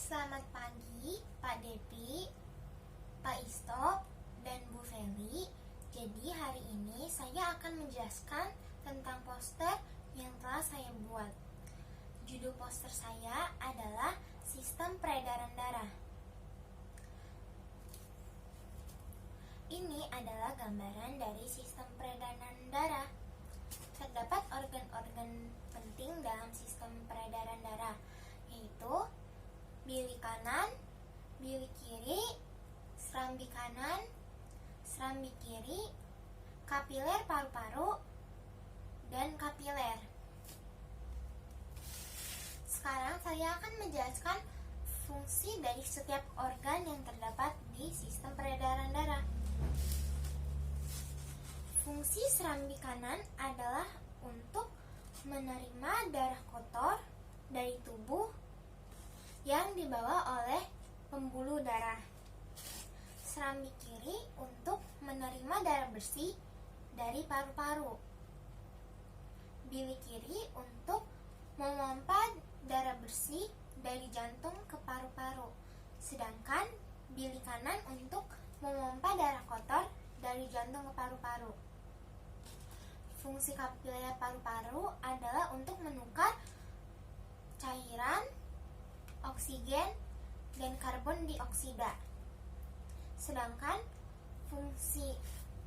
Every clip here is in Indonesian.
Selamat pagi, Pak Depi, Pak Isto, dan Bu Feli. Jadi hari ini saya akan menjelaskan tentang poster yang telah saya buat. Judul poster saya adalah Sistem Peredaran Darah. Ini adalah gambaran dari sistem peredaran darah. Terdapat organ-organ penting dalam sistem peredaran darah, yaitu bilik kanan, bilik kiri, serambi kanan, serambi kiri, kapiler paru-paru, dan kapiler. Sekarang saya akan menjelaskan fungsi dari setiap organ yang terdapat di sistem peredaran darah. Fungsi serambi kanan adalah untuk menerima darah kotor dari tubuh yang dibawa oleh pembuluh darah. Serambi kiri untuk menerima darah bersih dari paru-paru. Bilik kiri untuk memompa darah bersih dari jantung ke paru-paru. Sedangkan bilik kanan untuk memompa darah kotor dari jantung ke paru-paru. Fungsi kapiler paru-paru adalah untuk menukar cairan, oksigen, dan karbon dioksida. Sedangkan fungsi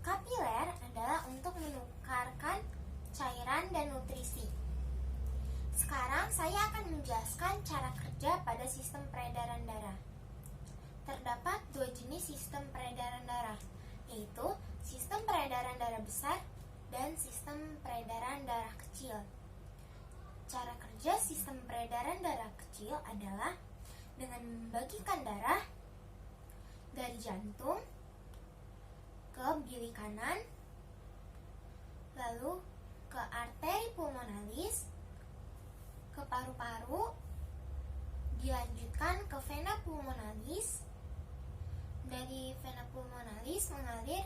kapiler adalah untuk menukarkan cairan dan nutrisi. Sekarang saya akan menjelaskan cara kerja pada sistem peredaran darah. Terdapat dua jenis sistem peredaran darah, yaitu sistem peredaran darah besar dan sistem peredaran darah kecil. Cara kerja sistem peredaran darah kecil adalah dengan membagikan darah dari jantung ke bilik kanan, lalu ke arteri pulmonalis, ke paru-paru, dilanjutkan ke vena pulmonalis, dari vena pulmonalis mengalir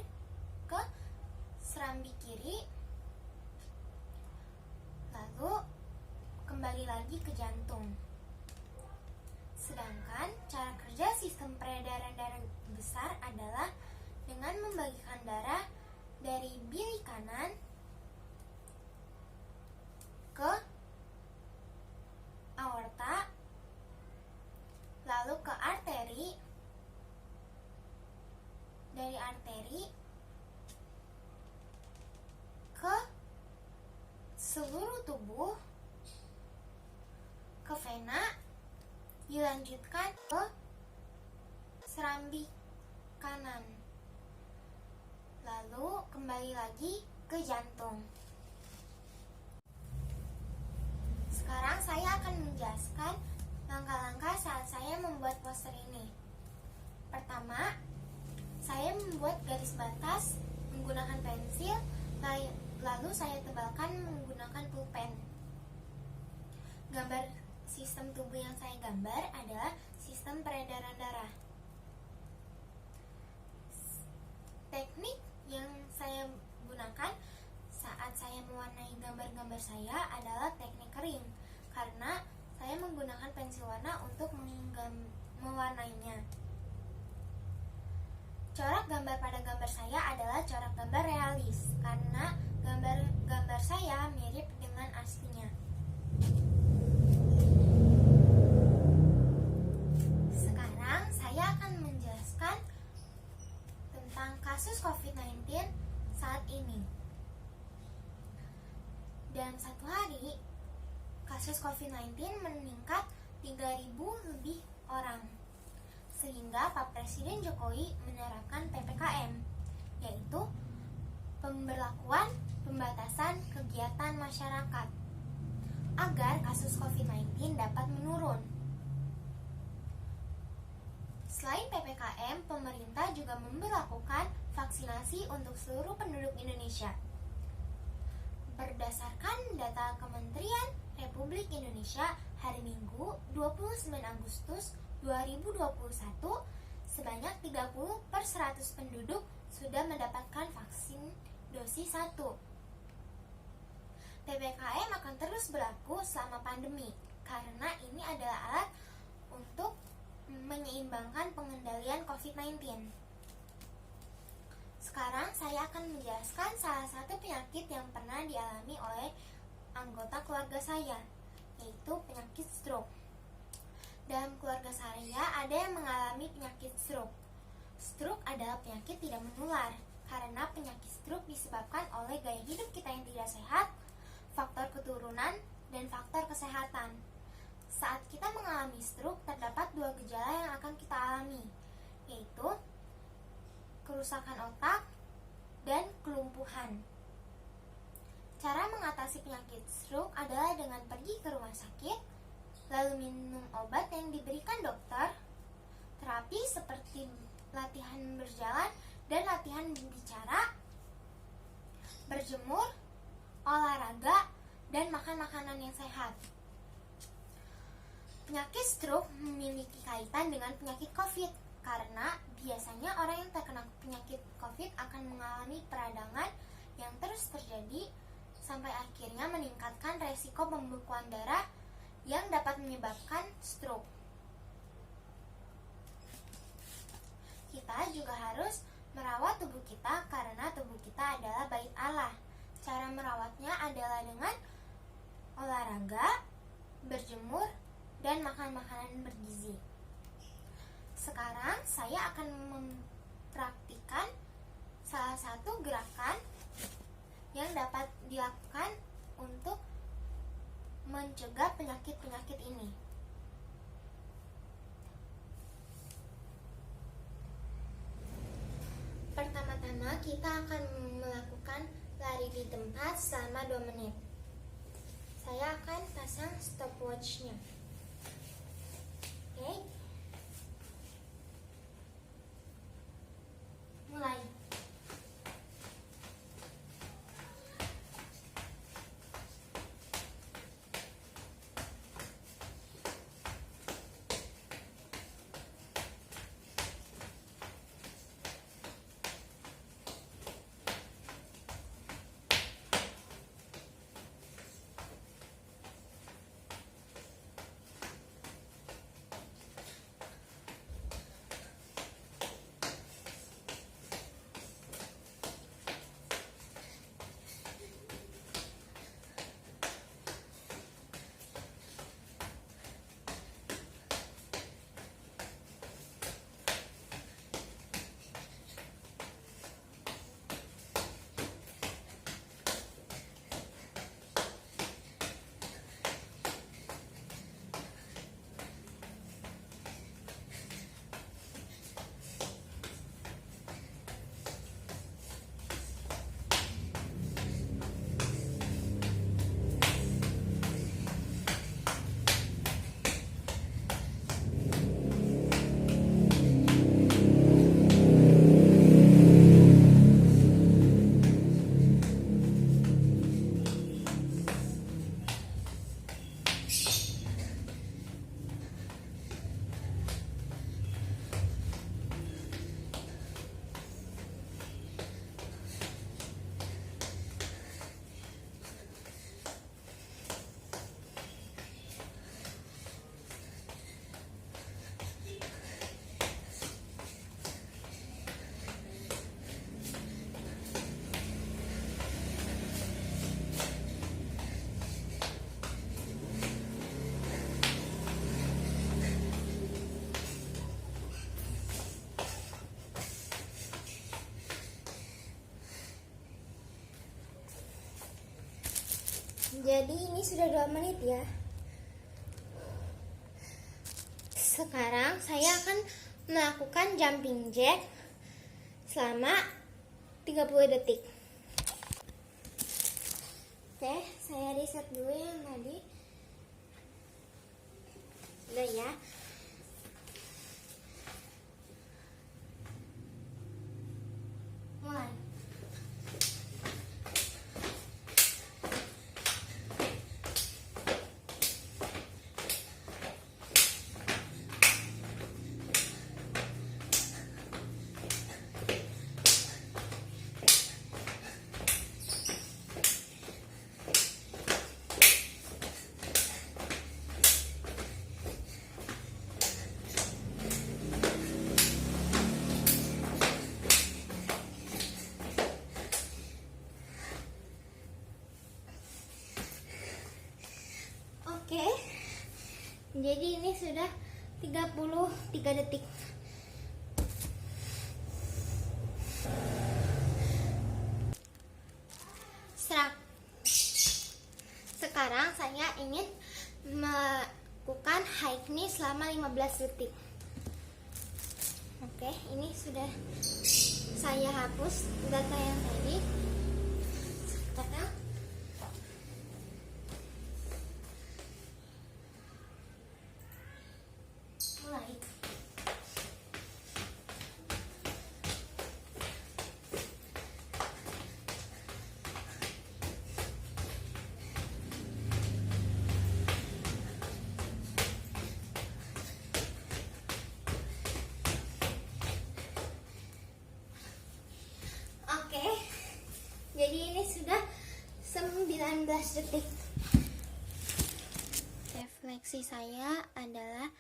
ke serambi kiri, lalu kembali lagi ke jantung. Sedangkan cara kerja sistem peredaran darah besar adalah dengan membagikan darah dari bilik kanan ke aorta, lalu ke arteri, dari arteri ke seluruh tubuh, ke vena, dilanjutkan ke serambi kanan, lalu kembali lagi ke jantung. Sekarang saya akan menjelaskan langkah-langkah saat saya membuat poster ini. Pertama, saya membuat garis batas menggunakan pensil, lalu saya tebalkan menggunakan pulpen. Gambar sistem tubuh yang saya gambar adalah sistem peredaran darah. Teknik yang saya gunakan saat saya mewarnai gambar-gambar saya adalah teknik kering, karena saya menggunakan pensil warna untuk mewarnainya. Corak gambar pada gambar saya adalah corak gambar realis, karena gambar saya mirip dengan aslinya. Sekarang saya akan menjelaskan tentang kasus COVID-19 saat ini. Dalam satu hari, kasus COVID-19 meningkat 3.000 lebih orang, sehingga Pak Presiden Jokowi menerapkan PPKM, yaitu pemberlakuan pembatasan kegiatan masyarakat, agar kasus COVID-19 dapat menurun. Selain PPKM, pemerintah juga memberlakukan vaksinasi untuk seluruh penduduk Indonesia. Berdasarkan data Kementerian Republik Indonesia hari Minggu 29 Agustus 2021, sebanyak 30/100 penduduk sudah mendapatkan vaksin dosis 1. PPKM akan terus berlaku selama pandemi, karena ini adalah alat untuk Sekarang saya akan menjelaskan salah satu penyakit yang pernah dialami oleh anggota keluarga saya, yaitu penyakit stroke. Dalam keluarga saya ada yang mengalami penyakit stroke. Stroke adalah penyakit tidak menular, karena penyakit stroke disebabkan oleh gaya hidup kita yang tidak sehat, faktor keturunan, dan faktor kesehatan. Saat kita mengalami stroke, terdapat dua gejala yang akan kita alami, yaitu kerusakan otak dan kelumpuhan. Cara mengatasi penyakit stroke adalah dengan pergi ke rumah sakit, lalu minum obat yang diberikan dokter, terapi seperti latihan berjalan dan latihan bicara, berjemur, olahraga, dan makan makanan yang sehat. Penyakit stroke memiliki kaitan dengan penyakit COVID, karena biasanya orang yang terkena penyakit COVID akan mengalami peradangan yang terus terjadi sampai akhirnya meningkatkan resiko pembekuan darah yang dapat menyebabkan stroke. Kita juga harus merawat tubuh kita karena tubuh kita adalah bait Allah. Cara merawatnya adalah dengan olahraga, berjemur, dan makan makanan bergizi. Sekarang saya akan mempraktikkan salah satu gerakan yang dapat dilakukan untuk mencegah penyakit-penyakit ini. Pertama-tama kita akan melakukan lari di tempat selama 2 menit. Saya akan pasang stopwatch-nya. Oke. Mulai. Jadi ini sudah 2 menit ya. Sekarang saya akan melakukan jumping jack selama 30 detik. Oke, saya reset dulu yang tadi. Udah ya. Mulai. Jadi ini sudah 33 detik. Serak. Sekarang saya ingin melakukan high knee selama 15 detik. Oke, ini sudah saya hapus data yang tadi. Sekarang mulai. Oke, jadi ini sudah 19 detik. Refleksi saya adalah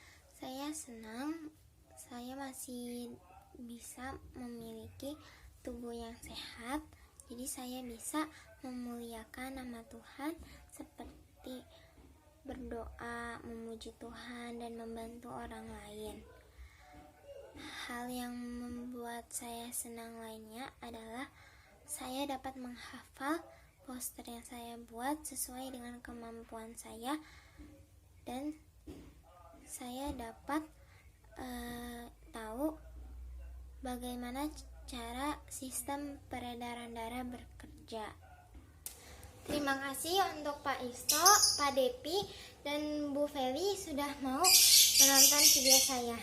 saya senang saya masih bisa memiliki tubuh yang sehat. Jadi saya bisa memuliakan nama Tuhan seperti berdoa, memuji Tuhan, dan membantu orang lain. Hal yang membuat saya senang lainnya adalah saya dapat menghafal poster yang saya buat sesuai dengan kemampuan saya, dan saya dapat tahu bagaimana cara sistem peredaran darah bekerja. Terima kasih untuk Pak Isto, Pak Depi, dan Bu Feli sudah mau menonton video saya.